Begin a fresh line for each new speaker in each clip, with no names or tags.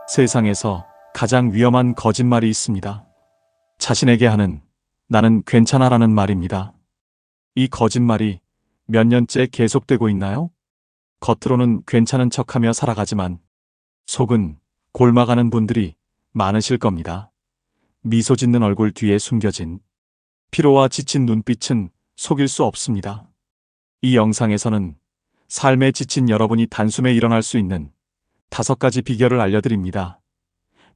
세상에서 가장 위험한 거짓말이 있습니다. 자신에게 하는 나는 괜찮아라는 말입니다. 이 거짓말이 몇 년째 계속되고 있나요? 겉으로는 괜찮은 척하며 살아가지만 속은 골마가는 분들이 많으실 겁니다. 미소 짓는 얼굴 뒤에 숨겨진 피로와 지친 눈빛은 속일 수 없습니다. 이 영상에서는 삶에 지친 여러분이 단숨에 일어날 수 있는 5가지 비결을 알려드립니다.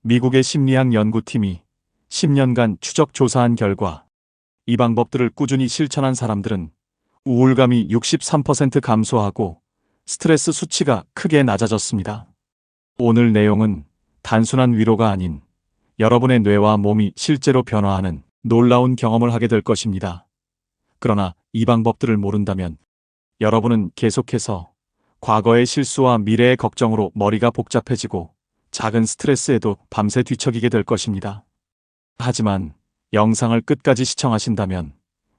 미국의 심리학 연구팀이 10년간 추적 조사한 결과 이 방법들을 꾸준히 실천한 사람들은 우울감이 63% 감소하고 스트레스 수치가 크게 낮아졌습니다. 오늘 내용은 단순한 위로가 아닌 여러분의 뇌와 몸이 실제로 변화하는 놀라운 경험을 하게 될 것입니다. 그러나 이 방법들을 모른다면 여러분은 계속해서 과거의 실수와 미래의 걱정으로 머리가 복잡해지고 작은 스트레스에도 밤새 뒤척이게 될 것입니다. 하지만 영상을 끝까지 시청하신다면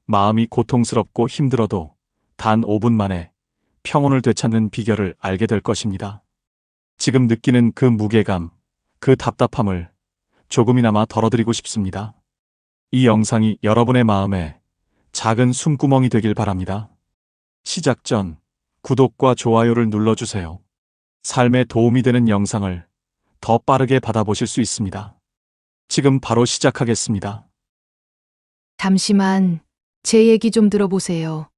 마음이 고통스럽고 힘들어도 단 5분 만에 평온을 되찾는 비결을 알게 될 것입니다. 지금 느끼는 그 무게감, 그 답답함을 조금이나마 덜어드리고 싶습니다. 이 영상이 여러분의 마음에 작은 숨구멍이 되길 바랍니다. 시작 전 구독과 좋아요를 눌러주세요. 삶에 도움이 되는 영상을 더 빠르게 받아보실 수 있습니다. 지금 바로 시작하겠습니다.
잠시만, 제 얘기 좀 들어보세요.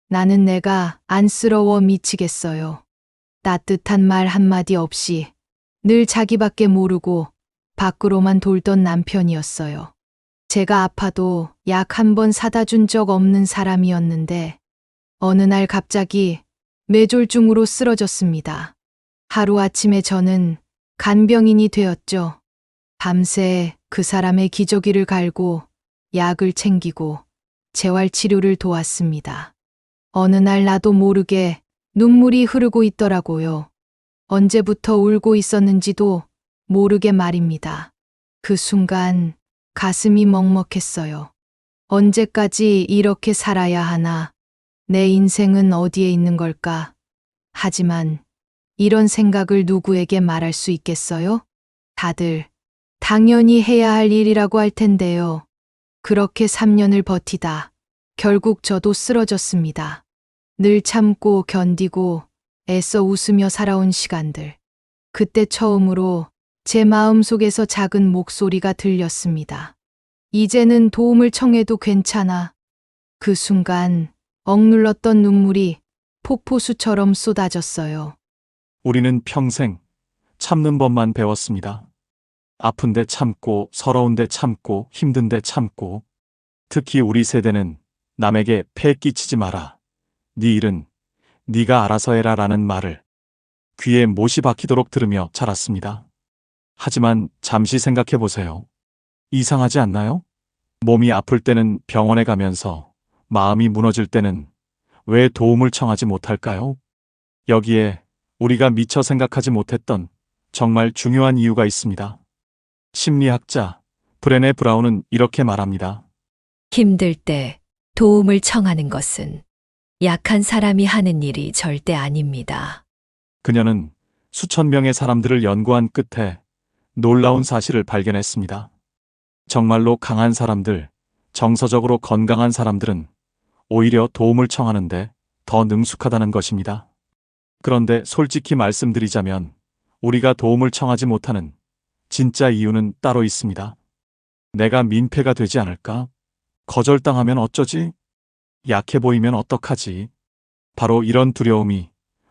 나는 내가 안쓰러워 미치겠어요. 따뜻한 말 한마디 없이 늘 자기밖에 모르고 밖으로만 돌던 남편이었어요. 제가 아파도 약 한 번 사다 준 적 없는 사람이었는데 어느 날 갑자기 뇌졸중으로 쓰러졌습니다. 하루아침에 저는 간병인이 되었죠. 밤새 그 사람의 기저귀를 갈고 약을 챙기고 재활치료를 도왔습니다. 어느 날 나도 모르게 눈물이 흐르고 있더라고요. 언제부터 울고 있었는지도 모르게 말입니다. 그 순간 가슴이 먹먹했어요. 언제까지 이렇게 살아야 하나? 내 인생은 어디에 있는 걸까? 하지만 이런 생각을 누구에게 말할 수 있겠어요? 다들 당연히 해야 할 일이라고 할 텐데요. 그렇게 3년을 버티다 결국 저도 쓰러졌습니다. 늘 참고 견디고 애써 웃으며 살아온 시간들. 그때 처음으로 제 마음속에서 작은 목소리가 들렸습니다. 이제는 도움을 청해도 괜찮아. 그 순간 억눌렀던 눈물이 폭포수처럼 쏟아졌어요.
우리는 평생 참는 법만 배웠습니다. 아픈데 참고, 서러운데 참고, 힘든데 참고. 특히 우리 세대는 남에게 폐 끼치지 마라. 네 일은 네가 알아서 해라 라는 말을 귀에 못이 박히도록 들으며 자랐습니다. 하지만 잠시 생각해 보세요. 이상하지 않나요? 몸이 아플 때는 병원에 가면서 마음이 무너질 때는 왜 도움을 청하지 못할까요? 여기에 우리가 미처 생각하지 못했던 정말 중요한 이유가 있습니다. 심리학자 브레네 브라운은 이렇게 말합니다.
힘들 때 도움을 청하는 것은 약한 사람이 하는 일이 절대 아닙니다.
그녀는 수천 명의 사람들을 연구한 끝에 놀라운 사실을 발견했습니다. 정말로 강한 사람들, 정서적으로 건강한 사람들은 오히려 도움을 청하는데 더 능숙하다는 것입니다. 그런데 솔직히 말씀드리자면 우리가 도움을 청하지 못하는 진짜 이유는 따로 있습니다. 내가 민폐가 되지 않을까? 거절당하면 어쩌지? 약해 보이면 어떡하지? 바로 이런 두려움이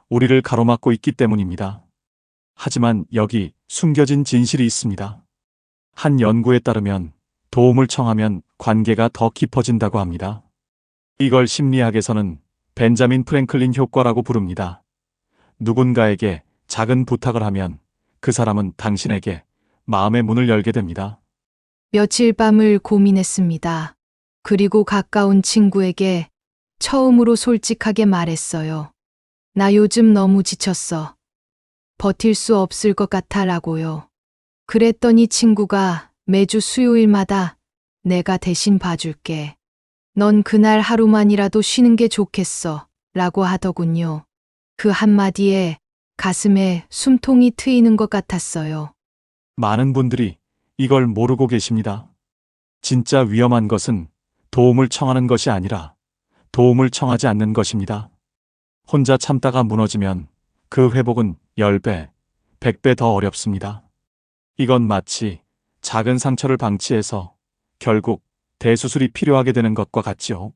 우리를 가로막고 있기 때문입니다. 하지만 여기 숨겨진 진실이 있습니다. 한 연구에 따르면 도움을 청하면 관계가 더 깊어진다고 합니다. 이걸 심리학에서는 벤자민 프랭클린 효과라고 부릅니다. 누군가에게 작은 부탁을 하면 그 사람은 당신에게 마음의 문을 열게 됩니다.
며칠 밤을 고민했습니다. 그리고 가까운 친구에게 처음으로 솔직하게 말했어요. 나 요즘 너무 지쳤어. 버틸 수 없을 것 같아 라고요. 그랬더니 친구가 매주 수요일마다 내가 대신 봐줄게. 넌 그날 하루만이라도 쉬는 게 좋겠어 라고 하더군요. 그 한마디에 가슴에 숨통이 트이는 것 같았어요.
많은 분들이 이걸 모르고 계십니다. 진짜 위험한 것은 도움을 청하는 것이 아니라 도움을 청하지 않는 것입니다. 혼자 참다가 무너지면 그 회복은 10배, 100배 더 어렵습니다. 이건 마치 작은 상처를 방치해서 결국 대수술이 필요하게 되는 것과 같지요.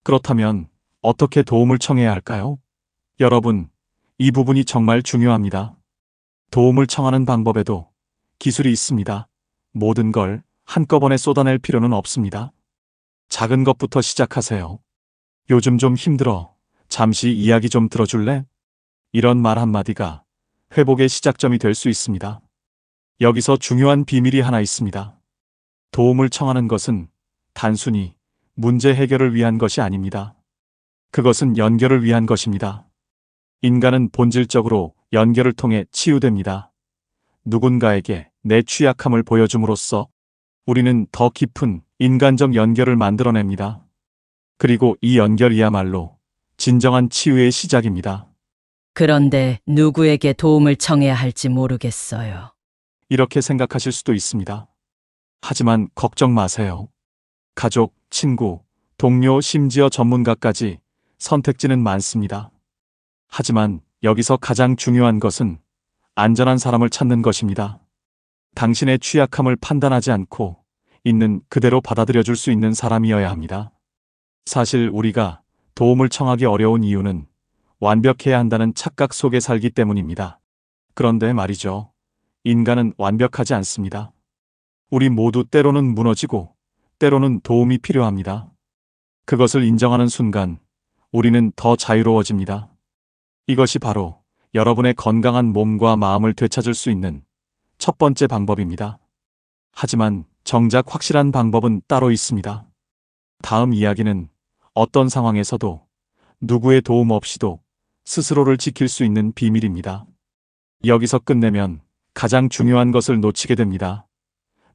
그렇다면 어떻게 도움을 청해야 할까요? 여러분, 이 부분이 정말 중요합니다. 도움을 청하는 방법에도 기술이 있습니다. 모든 걸 한꺼번에 쏟아낼 필요는 없습니다. 작은 것부터 시작하세요. 요즘 좀 힘들어. 잠시 이야기 좀 들어줄래? 이런 말 한마디가 회복의 시작점이 될 수 있습니다. 여기서 중요한 비밀이 하나 있습니다. 도움을 청하는 것은 단순히 문제 해결을 위한 것이 아닙니다. 그것은 연결을 위한 것입니다. 인간은 본질적으로 연결을 통해 치유됩니다. 누군가에게 내 취약함을 보여줌으로써 우리는 더 깊은 인간적 연결을 만들어냅니다. 그리고 이 연결이야말로 진정한 치유의 시작입니다.
그런데 누구에게 도움을 청해야 할지 모르겠어요.
이렇게 생각하실 수도 있습니다. 하지만 걱정 마세요. 가족, 친구, 동료, 심지어 전문가까지 선택지는 많습니다. 하지만 여기서 가장 중요한 것은 안전한 사람을 찾는 것입니다. 당신의 취약함을 판단하지 않고 있는 그대로 받아들여 줄 수 있는 사람이어야 합니다. 사실 우리가 도움을 청하기 어려운 이유는 완벽해야 한다는 착각 속에 살기 때문입니다. 그런데 말이죠. 인간은 완벽하지 않습니다. 우리 모두 때로는 무너지고 때로는 도움이 필요합니다. 그것을 인정하는 순간 우리는 더 자유로워집니다. 이것이 바로 여러분의 건강한 몸과 마음을 되찾을 수 있는 첫 번째 방법입니다. 하지만 정작 확실한 방법은 따로 있습니다. 다음 이야기는 어떤 상황에서도 누구의 도움 없이도 스스로를 지킬 수 있는 비밀입니다. 여기서 끝내면 가장 중요한 것을 놓치게 됩니다.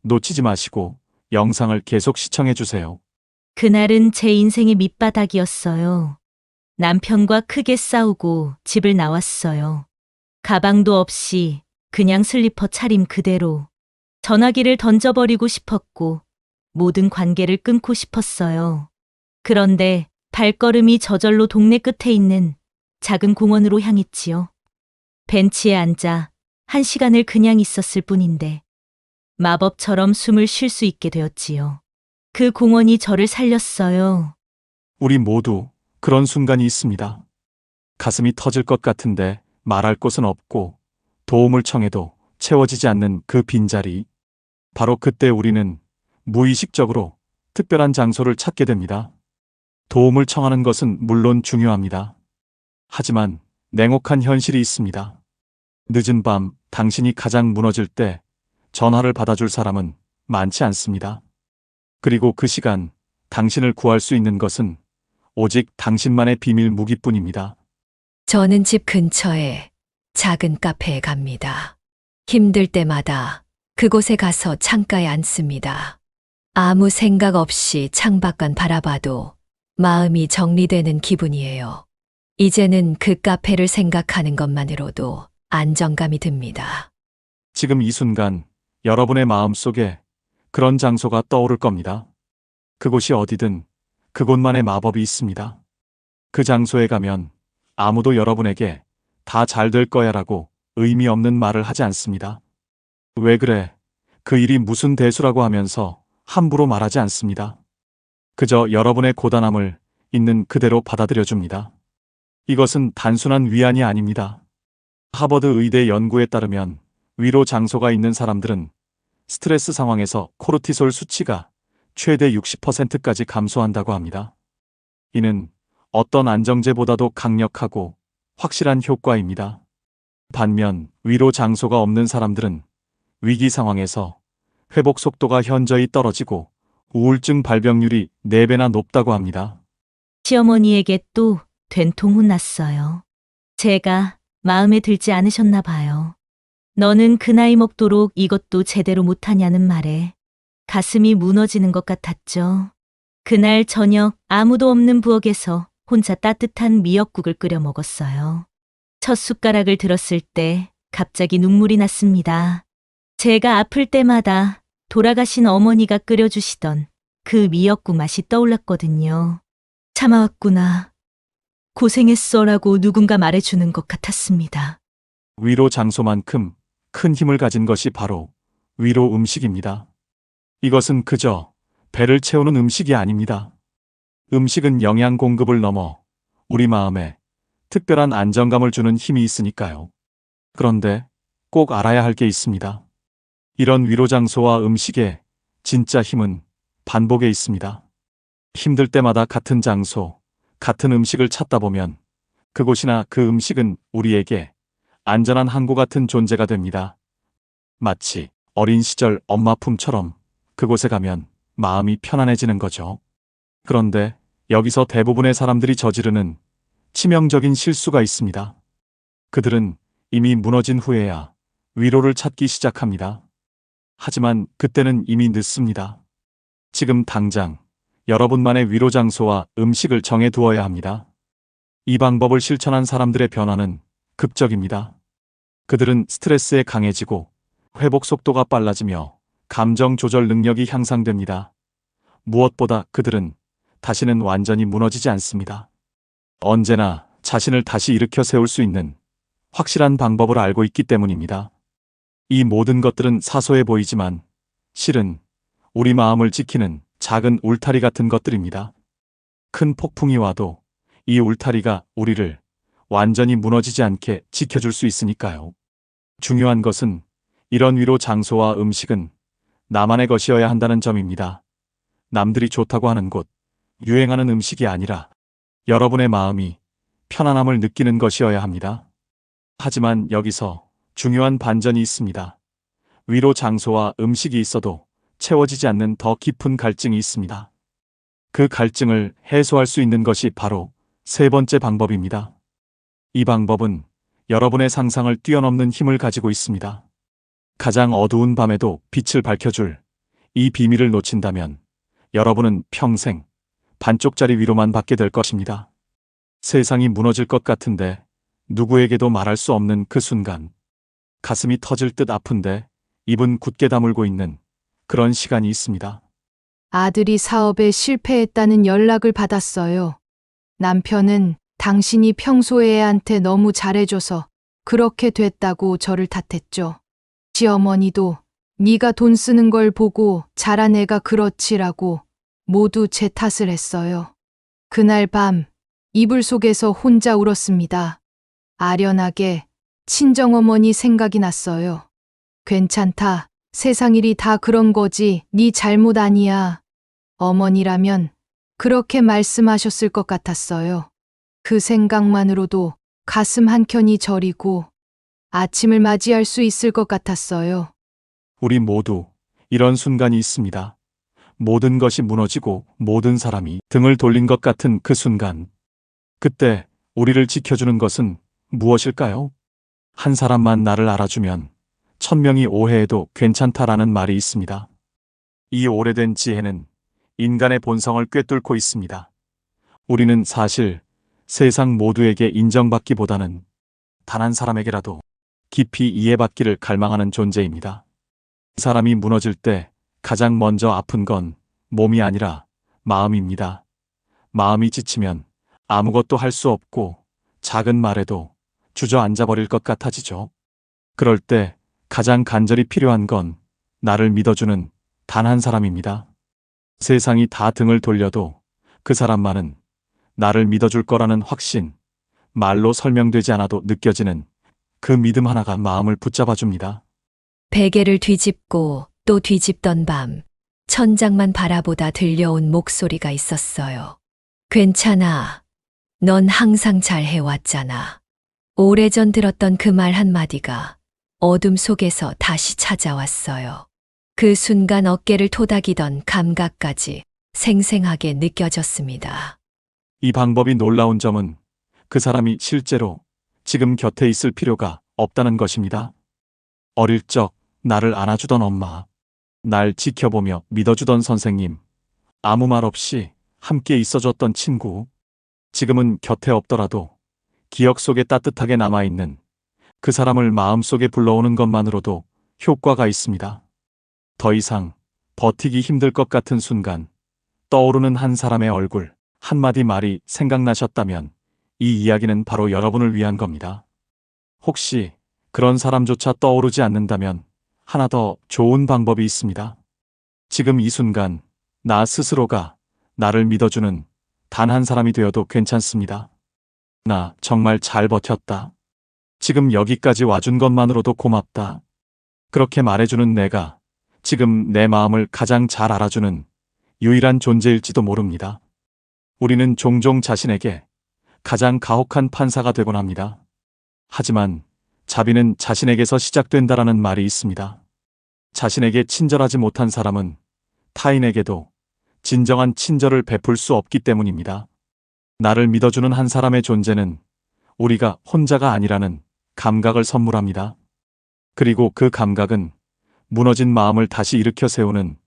놓치지 마시고 영상을 계속 시청해 주세요.
그날은 제 인생의 밑바닥이었어요. 남편과 크게 싸우고 집을 나왔어요. 가방도 없이 그냥 슬리퍼 차림 그대로. 전화기를 던져버리고 싶었고 모든 관계를 끊고 싶었어요. 그런데 발걸음이 저절로 동네 끝에 있는 작은 공원으로 향했지요. 벤치에 앉아 1시간을 그냥 있었을 뿐인데 마법처럼 숨을 쉴 수 있게 되었지요. 그 공원이 저를 살렸어요.
우리 모두 그런 순간이 있습니다. 가슴이 터질 것 같은데 말할 곳은 없고 도움을 청해도 채워지지 않는 그 빈자리. 바로 그때 우리는 무의식적으로 특별한 장소를 찾게 됩니다. 도움을 청하는 것은 물론 중요합니다. 하지만 냉혹한 현실이 있습니다. 늦은 밤 당신이 가장 무너질 때 전화를 받아줄 사람은 많지 않습니다. 그리고 그 시간 당신을 구할 수 있는 것은 오직 당신만의 비밀 무기뿐입니다.
저는 집 근처에 작은 카페에 갑니다. 힘들 때마다 그곳에 가서 창가에 앉습니다. 아무 생각 없이 창밖만 바라봐도 마음이 정리되는 기분이에요. 이제는 그 카페를 생각하는 것만으로도 안정감이 듭니다.
지금 이 순간 여러분의 마음속에 그런 장소가 떠오를 겁니다. 그곳이 어디든 그곳만의 마법이 있습니다. 그 장소에 가면 아무도 여러분에게 다 잘 될 거야라고 의미 없는 말을 하지 않습니다. 왜 그래? 그 일이 무슨 대수라고 하면서 함부로 말하지 않습니다. 그저 여러분의 고단함을 있는 그대로 받아들여 줍니다. 이것은 단순한 위안이 아닙니다. 하버드 의대 연구에 따르면 위로 장소가 있는 사람들은 스트레스 상황에서 코르티솔 수치가 최대 60%까지 감소한다고 합니다. 이는 어떤 안정제보다도 강력하고 확실한 효과입니다. 반면 위로 장소가 없는 사람들은 위기 상황에서 회복 속도가 현저히 떨어지고 우울증 발병률이 4배나 높다고 합니다.
시어머니에게 또 된통 혼났어요. 제가 마음에 들지 않으셨나 봐요. 너는 그 나이 먹도록 이것도 제대로 못하냐는 말에 가슴이 무너지는 것 같았죠. 그날 저녁 아무도 없는 부엌에서 혼자 따뜻한 미역국을 끓여 먹었어요. 첫 숟가락을 들었을 때 갑자기 눈물이 났습니다. 제가 아플 때마다 돌아가신 어머니가 끓여주시던 그 미역국 맛이 떠올랐거든요. 참아왔구나. 고생했어라고 누군가 말해주는 것 같았습니다.
위로 장소만큼 큰 힘을 가진 것이 바로 위로 음식입니다. 이것은 그저 배를 채우는 음식이 아닙니다. 음식은 영양 공급을 넘어 우리 마음에 특별한 안정감을 주는 힘이 있으니까요. 그런데 꼭 알아야 할 게 있습니다. 이런 위로 장소와 음식의 진짜 힘은 반복에 있습니다. 힘들 때마다 같은 장소, 같은 음식을 찾다 보면 그곳이나 그 음식은 우리에게 안전한 항구 같은 존재가 됩니다. 마치 어린 시절 엄마 품처럼 그곳에 가면 마음이 편안해지는 거죠. 그런데 여기서 대부분의 사람들이 저지르는 치명적인 실수가 있습니다. 그들은 이미 무너진 후에야 위로를 찾기 시작합니다. 하지만 그때는 이미 늦습니다. 지금 당장 여러분만의 위로 장소와 음식을 정해 두어야 합니다. 이 방법을 실천한 사람들의 변화는 극적입니다. 그들은 스트레스에 강해지고 회복 속도가 빨라지며 감정 조절 능력이 향상됩니다. 무엇보다 그들은 다시는 완전히 무너지지 않습니다. 언제나 자신을 다시 일으켜 세울 수 있는 확실한 방법을 알고 있기 때문입니다. 이 모든 것들은 사소해 보이지만 실은 우리 마음을 지키는 작은 울타리 같은 것들입니다. 큰 폭풍이 와도 이 울타리가 우리를 완전히 무너지지 않게 지켜줄 수 있으니까요. 중요한 것은 이런 위로 장소와 음식은 나만의 것이어야 한다는 점입니다. 남들이 좋다고 하는 곳, 유행하는 음식이 아니라 여러분의 마음이 편안함을 느끼는 것이어야 합니다. 하지만 여기서 중요한 반전이 있습니다. 위로 장소와 음식이 있어도 채워지지 않는 더 깊은 갈증이 있습니다. 그 갈증을 해소할 수 있는 것이 바로 세 번째 방법입니다. 이 방법은 여러분의 상상을 뛰어넘는 힘을 가지고 있습니다. 가장 어두운 밤에도 빛을 밝혀줄 이 비밀을 놓친다면 여러분은 평생 반쪽짜리 위로만 받게 될 것입니다. 세상이 무너질 것 같은데 누구에게도 말할 수 없는 그 순간, 가슴이 터질 듯 아픈데 입은 굳게 다물고 있는 그런 시간이 있습니다.
아들이 사업에 실패했다는 연락을 받았어요. 남편은 당신이 평소에 애한테 너무 잘해줘서 그렇게 됐다고 저를 탓했죠. 시어머니도 네가 돈 쓰는 걸 보고 자란 애가 그렇지라고 모두 제 탓을 했어요. 그날 밤 이불 속에서 혼자 울었습니다. 아련하게 친정어머니 생각이 났어요. 괜찮다. 세상 일이 다 그런 거지. 네 잘못 아니야. 어머니라면 그렇게 말씀하셨을 것 같았어요. 그 생각만으로도 가슴 한켠이 저리고 아침을 맞이할 수 있을 것 같았어요.
우리 모두 이런 순간이 있습니다. 모든 것이 무너지고 모든 사람이 등을 돌린 것 같은 그 순간. 그때 우리를 지켜주는 것은 무엇일까요? 한 사람만 나를 알아주면 1000명이 오해해도 괜찮다라는 말이 있습니다. 이 오래된 지혜는 인간의 본성을 꿰뚫고 있습니다. 우리는 사실 세상 모두에게 인정받기보다는 단 한 사람에게라도 깊이 이해받기를 갈망하는 존재입니다. 사람이 무너질 때 가장 먼저 아픈 건 몸이 아니라 마음입니다. 마음이 지치면 아무것도 할 수 없고 작은 말에도 주저앉아 버릴 것 같아지죠. 그럴 때 가장 간절히 필요한 건 나를 믿어주는 단 한 사람입니다. 세상이 다 등을 돌려도 그 사람만은 나를 믿어줄 거라는 확신, 말로 설명되지 않아도 느껴지는 그 믿음 하나가 마음을 붙잡아줍니다.
베개를 뒤집고 또 뒤집던 밤, 천장만 바라보다 들려온 목소리가 있었어요. 괜찮아. 넌 항상 잘 해왔잖아. 오래전 들었던 그 말 한마디가 어둠 속에서 다시 찾아왔어요. 그 순간 어깨를 토닥이던 감각까지 생생하게 느껴졌습니다.
이 방법이 놀라운 점은 그 사람이 실제로 지금 곁에 있을 필요가 없다는 것입니다. 어릴 적 나를 안아주던 엄마, 날 지켜보며 믿어주던 선생님, 아무 말 없이 함께 있어줬던 친구, 지금은 곁에 없더라도 기억 속에 따뜻하게 남아있는 그 사람을 마음속에 불러오는 것만으로도 효과가 있습니다. 더 이상 버티기 힘들 것 같은 순간 떠오르는 한 사람의 얼굴, 한마디 말이 생각나셨다면 이 이야기는 바로 여러분을 위한 겁니다. 혹시 그런 사람조차 떠오르지 않는다면 하나 더 좋은 방법이 있습니다. 지금 이 순간 나 스스로가 나를 믿어주는 단 한 사람이 되어도 괜찮습니다. 나 정말 잘 버텼다. 지금 여기까지 와준 것만으로도 고맙다. 그렇게 말해주는 내가 지금 내 마음을 가장 잘 알아주는 유일한 존재일지도 모릅니다. 우리는 종종 자신에게 가장 가혹한 판사가 되곤 합니다. 하지만 자비는 자신에게서 시작된다라는 말이 있습니다. 자신에게 친절하지 못한 사람은 타인에게도 진정한 친절을 베풀 수 없기 때문입니다. 나를 믿어주는 한 사람의 존재는 우리가 혼자가 아니라는 감각을 선물합니다. 그리고 그 감각은 무너진 마음을 다시 일으켜 세우는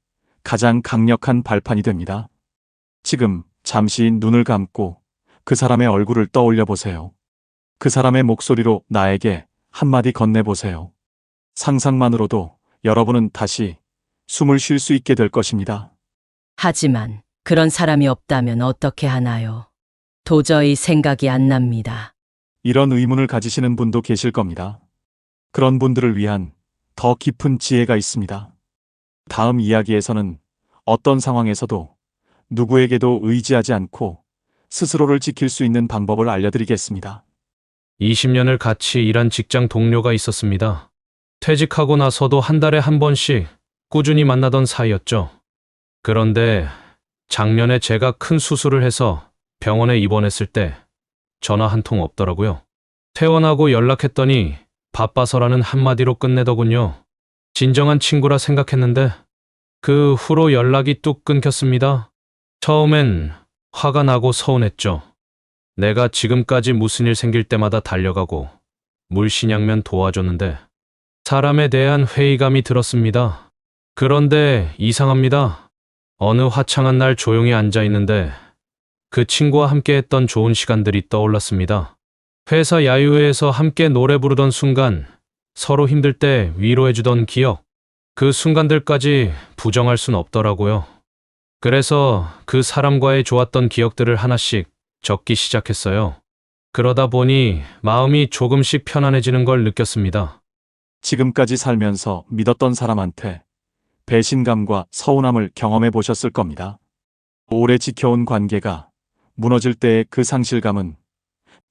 가장 강력한 발판이 됩니다. 지금 잠시 눈을 감고 그 사람의 얼굴을 떠올려 보세요. 그 사람의 목소리로 나에게 한마디 건네보세요. 상상만으로도 여러분은 다시 숨을 쉴 수 있게 될 것입니다.
하지만 그런 사람이 없다면 어떻게 하나요? 도저히 생각이 안 납니다.
이런 의문을 가지시는 분도 계실 겁니다. 그런 분들을 위한 더 깊은 지혜가 있습니다. 다음 이야기에서는 어떤 상황에서도 누구에게도 의지하지 않고 스스로를 지킬 수 있는 방법을 알려드리겠습니다.
20년을 같이 일한 직장 동료가 있었습니다. 퇴직하고 나서도 한 달에 한 번씩 꾸준히 만나던 사이였죠. 그런데 작년에 제가 큰 수술을 해서 병원에 입원했을 때 전화 한 통 없더라고요. 퇴원하고 연락했더니 바빠서라는 한마디로 끝내더군요. 진정한 친구라 생각했는데 그 후로 연락이 뚝 끊겼습니다. 처음엔 화가 나고 서운했죠. 내가 지금까지 무슨 일 생길 때마다 달려가고 물신양면 도와줬는데 사람에 대한 회의감이 들었습니다. 그런데 이상합니다. 어느 화창한 날 조용히 앉아 있는데 그 친구와 함께 했던 좋은 시간들이 떠올랐습니다. 회사 야유회에서 함께 노래 부르던 순간, 서로 힘들 때 위로해주던 기억, 그 순간들까지 부정할 순 없더라고요. 그래서 그 사람과의 좋았던 기억들을 하나씩 적기 시작했어요. 그러다 보니 마음이 조금씩 편안해지는 걸 느꼈습니다.
지금까지 살면서 믿었던 사람한테 배신감과 서운함을 경험해 보셨을 겁니다. 오래 지켜온 관계가 무너질 때의 그 상실감은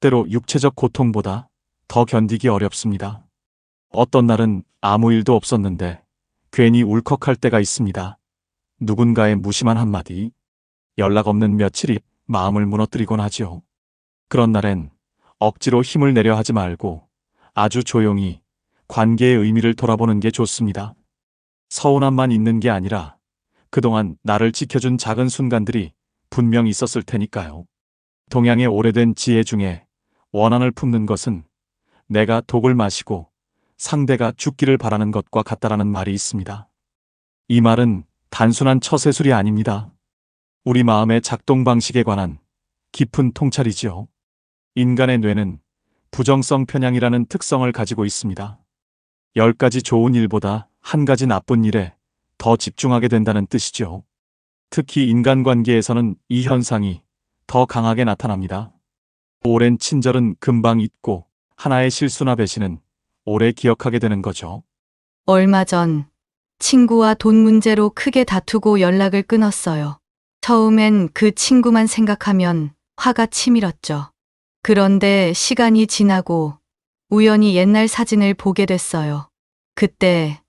때로 육체적 고통보다 더 견디기 어렵습니다. 어떤 날은 아무 일도 없었는데 괜히 울컥할 때가 있습니다. 누군가의 무심한 한마디, 연락 없는 며칠이 마음을 무너뜨리곤 하지요. 그런 날엔 억지로 힘을 내려 하지 말고 아주 조용히 관계의 의미를 돌아보는 게 좋습니다. 서운함만 있는 게 아니라 그동안 나를 지켜준 작은 순간들이 분명 있었을 테니까요. 동양의 오래된 지혜 중에 원한을 품는 것은 내가 독을 마시고 상대가 죽기를 바라는 것과 같다라는 말이 있습니다. 이 말은 단순한 처세술이 아닙니다. 우리 마음의 작동 방식에 관한 깊은 통찰이지요. 인간의 뇌는 부정성 편향이라는 특성을 가지고 있습니다. 10가지 좋은 일보다 한 가지 나쁜 일에 더 집중하게 된다는 뜻이죠. 특히 인간관계에서는 이 현상이 더 강하게 나타납니다. 오랜 친절은 금방 잊고 하나의 실수나 배신은 오래 기억하게 되는 거죠.
얼마 전 친구와 돈 문제로 크게 다투고 연락을 끊었어요. 처음엔 그 친구만 생각하면 화가 치밀었죠. 그런데 시간이 지나고 우연히 옛날 사진을 보게 됐어요. 그때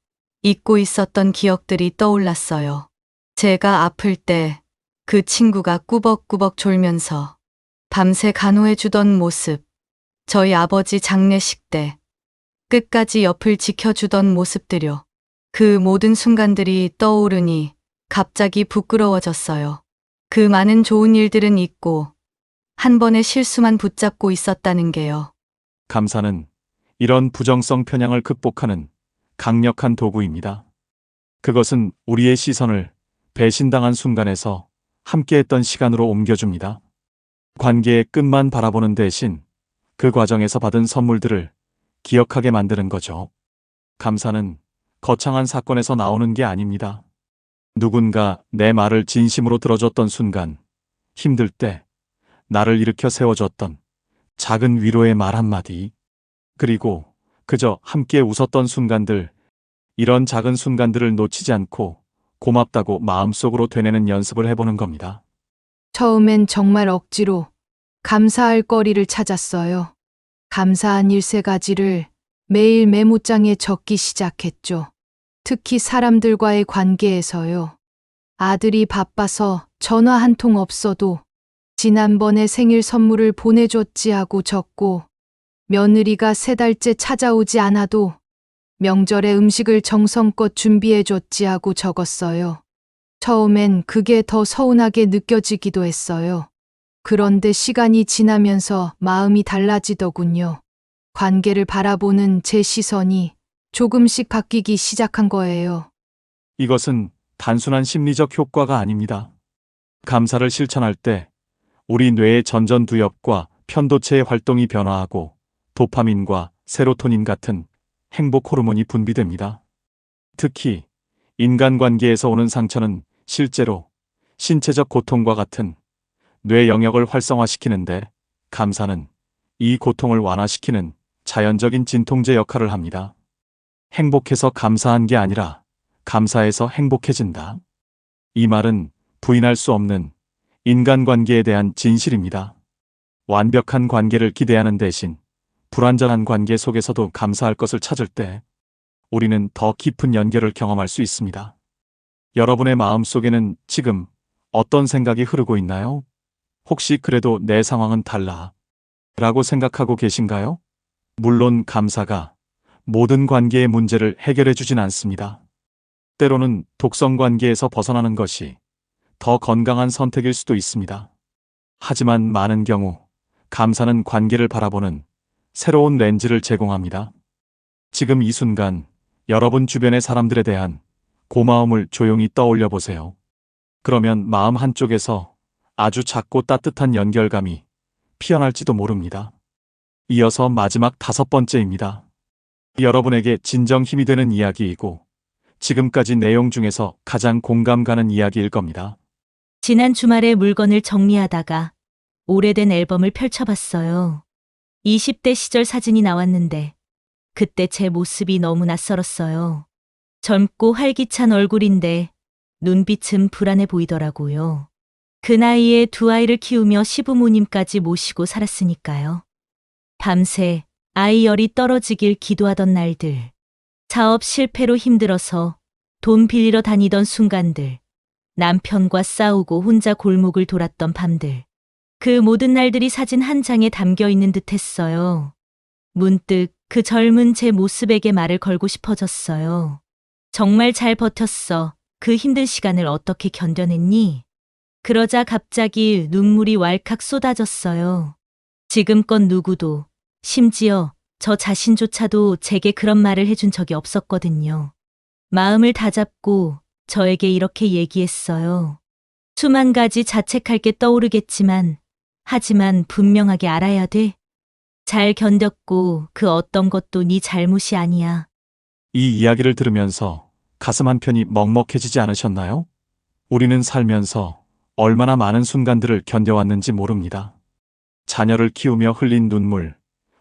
잊고 있었던 기억들이 떠올랐어요. 제가 아플 때 그 친구가 꾸벅꾸벅 졸면서 밤새 간호해주던 모습, 저희 아버지 장례식 때 끝까지 옆을 지켜주던 모습들요. 그 모든 순간들이 떠오르니 갑자기 부끄러워졌어요. 그 많은 좋은 일들은 잊고 한 번의 실수만 붙잡고 있었다는 게요.
감사는 이런 부정성 편향을 극복하는 강력한 도구입니다. 그것은 우리의 시선을 배신당한 순간에서 함께했던 시간으로 옮겨줍니다. 관계의 끝만 바라보는 대신 그 과정에서 받은 선물들을 기억하게 만드는 거죠. 감사는 거창한 사건에서 나오는 게 아닙니다. 누군가 내 말을 진심으로 들어줬던 순간, 힘들 때 나를 일으켜 세워줬던 작은 위로의 말 한마디, 그리고 그저 함께 웃었던 순간들, 이런 작은 순간들을 놓치지 않고 고맙다고 마음속으로 되뇌는 연습을 해보는 겁니다.
처음엔 정말 억지로 감사할 거리를 찾았어요. 감사한 일세 가지를 매일 메모장에 적기 시작했죠. 특히 사람들과의 관계에서요. 아들이 바빠서 전화 한 통 없어도 지난번에 생일 선물을 보내줬지 하고 적고, 며느리가 3달째 찾아오지 않아도 명절에 음식을 정성껏 준비해줬지 하고 적었어요. 처음엔 그게 더 서운하게 느껴지기도 했어요. 그런데 시간이 지나면서 마음이 달라지더군요. 관계를 바라보는 제 시선이 조금씩 바뀌기 시작한 거예요.
이것은 단순한 심리적 효과가 아닙니다. 감사를 실천할 때 우리 뇌의 전전두엽과 편도체의 활동이 변화하고 도파민과 세로토닌 같은 행복 호르몬이 분비됩니다. 특히 인간관계에서 오는 상처는 실제로 신체적 고통과 같은 뇌 영역을 활성화시키는데, 감사는 이 고통을 완화시키는 자연적인 진통제 역할을 합니다. 행복해서 감사한 게 아니라 감사해서 행복해진다. 이 말은 부인할 수 없는 인간관계에 대한 진실입니다. 완벽한 관계를 기대하는 대신 불완전한 관계 속에서도 감사할 것을 찾을 때 우리는 더 깊은 연결을 경험할 수 있습니다. 여러분의 마음속에는 지금 어떤 생각이 흐르고 있나요? 혹시 그래도 내 상황은 달라 라고 생각하고 계신가요? 물론 감사가 모든 관계의 문제를 해결해 주진 않습니다. 때로는 독성 관계에서 벗어나는 것이 더 건강한 선택일 수도 있습니다. 하지만 많은 경우 감사는 관계를 바라보는 새로운 렌즈를 제공합니다. 지금 이 순간 여러분 주변의 사람들에 대한 고마움을 조용히 떠올려 보세요. 그러면 마음 한쪽에서 아주 작고 따뜻한 연결감이 피어날지도 모릅니다. 이어서 마지막 5번째입니다. 여러분에게 진정 힘이 되는 이야기이고 지금까지 내용 중에서 가장 공감 가는 이야기일 겁니다.
지난 주말에 물건을 정리하다가 오래된 앨범을 펼쳐봤어요. 20대 시절 사진이 나왔는데 그때 제 모습이 너무 낯설었어요. 젊고 활기찬 얼굴인데 눈빛은 불안해 보이더라고요. 그 나이에 2아이를 키우며 시부모님까지 모시고 살았으니까요. 밤새 아이 열이 떨어지길 기도하던 날들, 사업 실패로 힘들어서 돈 빌리러 다니던 순간들, 남편과 싸우고 혼자 골목을 돌았던 밤들, 그 모든 날들이 사진 한 장에 담겨 있는 듯 했어요. 문득 그 젊은 제 모습에게 말을 걸고 싶어졌어요. 정말 잘 버텼어. 그 힘든 시간을 어떻게 견뎌냈니? 그러자 갑자기 눈물이 왈칵 쏟아졌어요. 지금껏 누구도, 심지어 저 자신조차도 제게 그런 말을 해준 적이 없었거든요. 마음을 다잡고 저에게 이렇게 얘기했어요. 수만 가지 자책할 게 떠오르겠지만, 하지만 분명하게 알아야 돼. 잘 견뎠고 그 어떤 것도 네 잘못이 아니야.
이 이야기를 들으면서 가슴 한편이 먹먹해지지 않으셨나요? 우리는 살면서 얼마나 많은 순간들을 견뎌왔는지 모릅니다. 자녀를 키우며 흘린 눈물,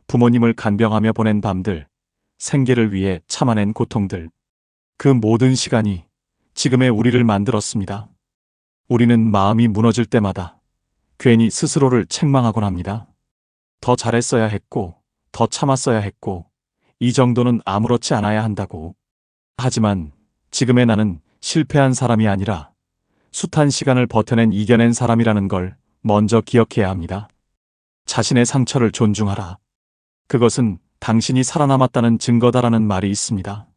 부모님을 간병하며 보낸 밤들, 생계를 위해 참아낸 고통들. 그 모든 시간이 지금의 우리를 만들었습니다. 우리는 마음이 무너질 때마다 괜히 스스로를 책망하곤 합니다. 더 잘했어야 했고, 더 참았어야 했고, 이 정도는 아무렇지 않아야 한다고. 하지만 지금의 나는 실패한 사람이 아니라 숱한 시간을 버텨낸 이겨낸 사람이라는 걸 먼저 기억해야 합니다. 자신의 상처를 존중하라. 그것은 당신이 살아남았다는 증거다라는 말이 있습니다.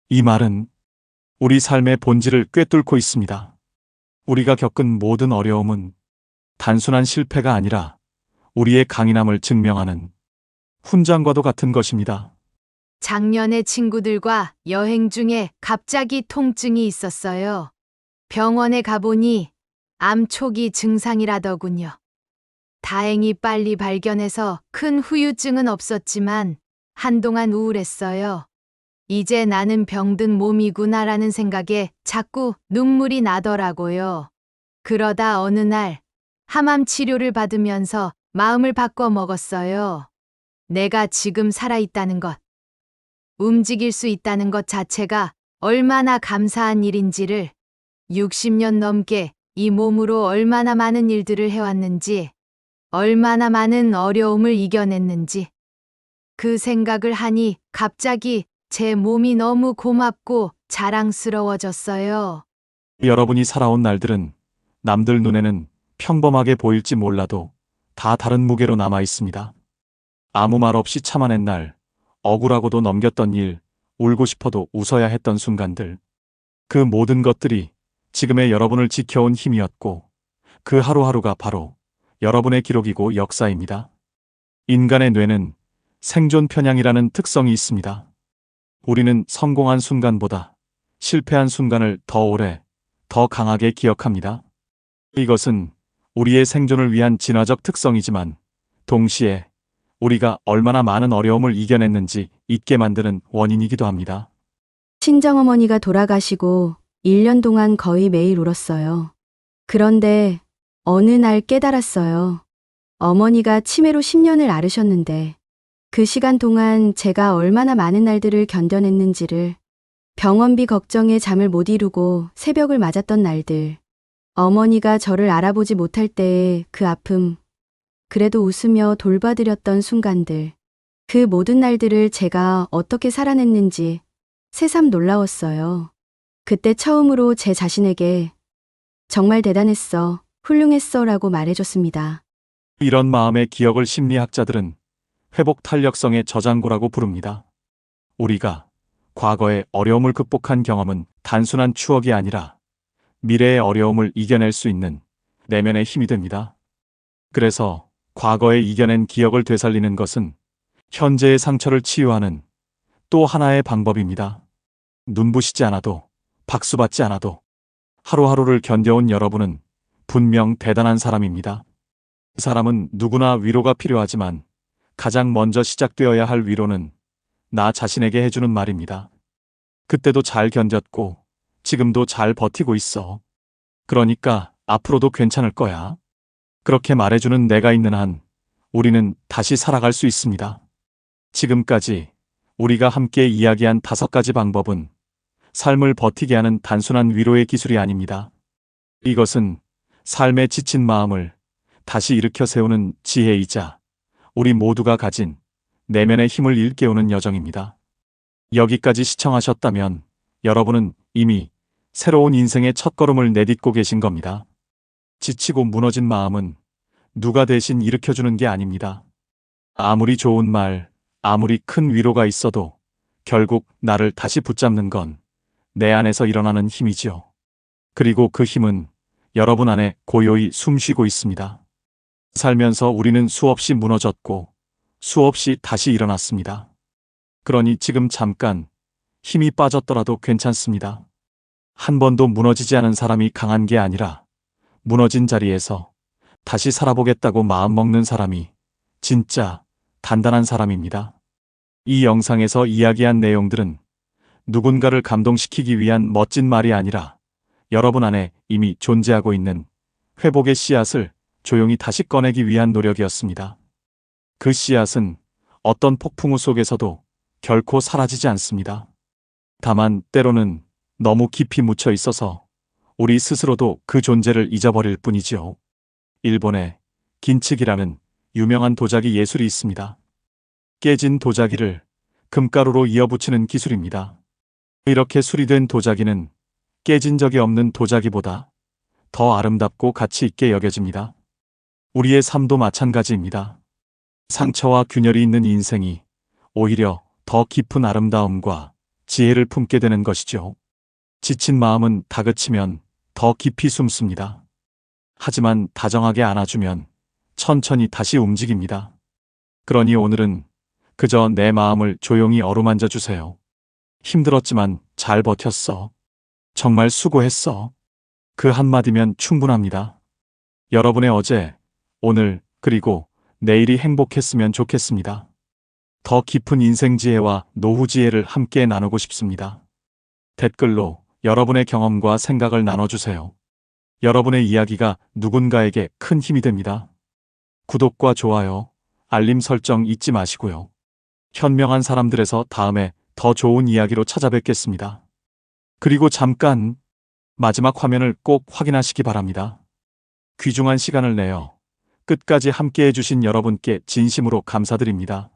이 말은 우리 삶의 본질을 꿰뚫고 있습니다. 우리가 겪은 모든 어려움은 단순한 실패가 아니라 우리의 강인함을 증명하는 훈장과도 같은 것입니다.
작년에 친구들과 여행 중에 갑자기 통증이 있었어요. 병원에 가보니 암 초기 증상이라더군요. 다행히 빨리 발견해서 큰 후유증은 없었지만 한동안 우울했어요. 이제 나는 병든 몸이구나라는 생각에 자꾸 눈물이 나더라고요. 그러다 어느 날 항암 치료를 받으면서 마음을 바꿔 먹었어요. 내가 지금 살아있다는 것, 움직일 수 있다는 것 자체가 얼마나 감사한 일인지를, 60년 넘게 이 몸으로 얼마나 많은 일들을 해왔는지, 얼마나 많은 어려움을 이겨냈는지, 그 생각을 하니 갑자기 제 몸이 너무 고맙고 자랑스러워졌어요.
여러분이 살아온 날들은 남들 눈에는 평범하게 보일지 몰라도 다 다른 무게로 남아 있습니다. 아무 말 없이 참아낸 날, 억울하고도 넘겼던 일, 울고 싶어도 웃어야 했던 순간들. 그 모든 것들이 지금의 여러분을 지켜온 힘이었고, 그 하루하루가 바로 여러분의 기록이고 역사입니다. 인간의 뇌는 생존 편향이라는 특성이 있습니다. 우리는 성공한 순간보다 실패한 순간을 더 오래, 더 강하게 기억합니다. 이것은 우리의 생존을 위한 진화적 특성이지만 동시에 우리가 얼마나 많은 어려움을 이겨냈는지 잊게 만드는 원인이기도 합니다.
친정어머니가 돌아가시고 1년 동안 거의 매일 울었어요. 그런데 어느 날 깨달았어요. 어머니가 치매로 10년을 앓으셨는데 그 시간 동안 제가 얼마나 많은 날들을 견뎌냈는지를, 병원비 걱정에 잠을 못 이루고 새벽을 맞았던 날들, 어머니가 저를 알아보지 못할 때의 그 아픔, 그래도 웃으며 돌봐드렸던 순간들, 그 모든 날들을 제가 어떻게 살아냈는지 새삼 놀라웠어요. 그때 처음으로 제 자신에게 정말 대단했어, 훌륭했어 라고 말해줬습니다.
이런 마음의 기억을 심리학자들은 회복 탄력성의 저장고라고 부릅니다. 우리가 과거의 어려움을 극복한 경험은 단순한 추억이 아니라 미래의 어려움을 이겨낼 수 있는 내면의 힘이 됩니다. 그래서 과거에 이겨낸 기억을 되살리는 것은 현재의 상처를 치유하는 또 하나의 방법입니다. 눈부시지 않아도, 박수받지 않아도 하루하루를 견뎌온 여러분은 분명 대단한 사람입니다. 그 사람은 누구나 위로가 필요하지만 가장 먼저 시작되어야 할 위로는 나 자신에게 해주는 말입니다. 그때도 잘 견뎠고 지금도 잘 버티고 있어. 그러니까 앞으로도 괜찮을 거야. 그렇게 말해주는 내가 있는 한 우리는 다시 살아갈 수 있습니다. 지금까지 우리가 함께 이야기한 5가지 방법은 삶을 버티게 하는 단순한 위로의 기술이 아닙니다. 이것은 삶에 지친 마음을 다시 일으켜 세우는 지혜이자 우리 모두가 가진 내면의 힘을 일깨우는 여정입니다. 여기까지 시청하셨다면 여러분은 이미 새로운 인생의 첫걸음을 내딛고 계신 겁니다. 지치고 무너진 마음은 누가 대신 일으켜주는 게 아닙니다. 아무리 좋은 말, 아무리 큰 위로가 있어도 결국 나를 다시 붙잡는 건 내 안에서 일어나는 힘이지요. 그리고 그 힘은 여러분 안에 고요히 숨쉬고 있습니다. 살면서 우리는 수없이 무너졌고 수없이 다시 일어났습니다. 그러니 지금 잠깐 힘이 빠졌더라도 괜찮습니다. 한 번도 무너지지 않은 사람이 강한 게 아니라 무너진 자리에서 다시 살아보겠다고 마음먹는 사람이 진짜 단단한 사람입니다. 이 영상에서 이야기한 내용들은 누군가를 감동시키기 위한 멋진 말이 아니라 여러분 안에 이미 존재하고 있는 회복의 씨앗을 조용히 다시 꺼내기 위한 노력이었습니다. 그 씨앗은 어떤 폭풍우 속에서도 결코 사라지지 않습니다. 다만 때로는 너무 깊이 묻혀 있어서 우리 스스로도 그 존재를 잊어버릴 뿐이지요. 일본에 긴치기라는 유명한 도자기 예술이 있습니다. 깨진 도자기를 금가루로 이어붙이는 기술입니다. 이렇게 수리된 도자기는 깨진 적이 없는 도자기보다 더 아름답고 가치 있게 여겨집니다. 우리의 삶도 마찬가지입니다. 상처와 균열이 있는 인생이 오히려 더 깊은 아름다움과 지혜를 품게 되는 것이죠. 지친 마음은 다그치면 더 깊이 숨습니다. 하지만 다정하게 안아주면 천천히 다시 움직입니다. 그러니 오늘은 그저 내 마음을 조용히 어루만져 주세요. 힘들었지만 잘 버텼어. 정말 수고했어. 그 한마디면 충분합니다. 여러분의 어제, 오늘, 그리고 내일이 행복했으면 좋겠습니다. 더 깊은 인생 지혜와 노후 지혜를 함께 나누고 싶습니다. 댓글로 여러분의 경험과 생각을 나눠주세요. 여러분의 이야기가 누군가에게 큰 힘이 됩니다. 구독과 좋아요, 알림 설정 잊지 마시고요. 현명한 사람들에서 다음에 더 좋은 이야기로 찾아뵙겠습니다. 그리고 잠깐 마지막 화면을 꼭 확인하시기 바랍니다. 귀중한 시간을 내어 끝까지 함께 해주신 여러분께 진심으로 감사드립니다.